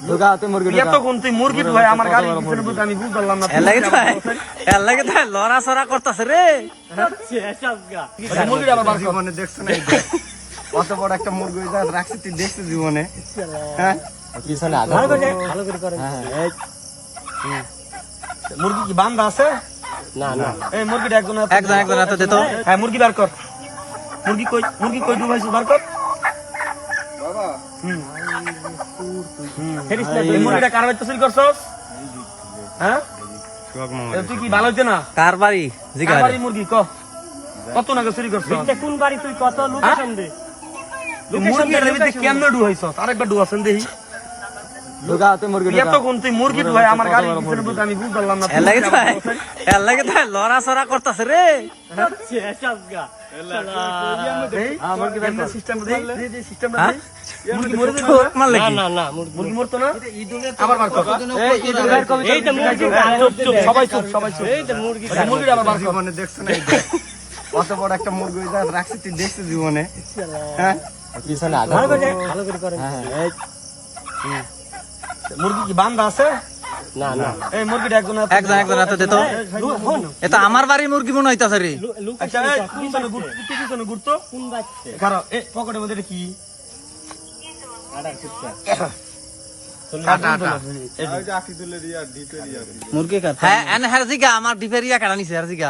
ঢোকাতে মুরগি এত কোন তুই মুরগি ভাই আমার গাড়ি পিছনে বসে আমি বুঝলাম না এর লাগে তো লড়া সরা করতেছে রে। মুরগি আবার বার কর। জীবনে দেখছ না কত বড় একটা মুরগি রাখছি তুই দেখছিস জীবনে? হ্যাঁ পিছনে আঘাত ভালো করে করে। হ্যাঁ মুরগি কি বান্ধা আছে? না না এই মুরগিটা একজন হাতে দে তো। হ্যাঁ মুরগি বার কর। মুরগি কই ডুবাইছিস বার কর। বাবা এই মুরগিটা কার বাড়িতে চুরি করছস? হ্যাঁ তুই কি ভালো হইতে না? কার বাড়ি জিগা কার বাড়ি মুরগি ক কত নাগে চুরি করছস? কোন বাড়ি তুই কত লোকেশন দে। মুরগির ভিতরে কেমনে ডুবাইছস? আরেকবার ডুবাছেন দেখি। ঢোকাতে মুরগি এত কোন তুই মুরগি ভাই আমার গাড়ি পিছনে বসে আমি বুঝলাম না। এর লাগে তো লড়া সরা করতেছে রে। মুরগি ব্যান্ডের সিস্টেম দে সিস্টেমটা দে। মুরগি মরে যাবে মার লাগি। মুরগি মরতো না? আবার বার কর। এই তো মুরগি সবাই চুপ। এই তো মুরগি মুরগি আবার বার কর। জীবনে দেখছ না কত বড় একটা মুরগি রাখছি তুই দেখছিস জীবনে? হ্যাঁ পিছনে আঘাত ভালো করে করে। হ্যাঁ মুরগি কি বান্ধা আছে? না না এই মুরগিটা একজন হাতে দে তো। এটা আমার বাড়ির মুরগি মনে হইতাছে রে। আচ্ছা পিছনে ঘুরতো কোন বাচ্চা কারো এ পকেটের মধ্যে এটা কি? মুরগি হ্যাঁ এনে হার জিগা আমার ডিপেরিয়া কাটা নিছে হার জিগা।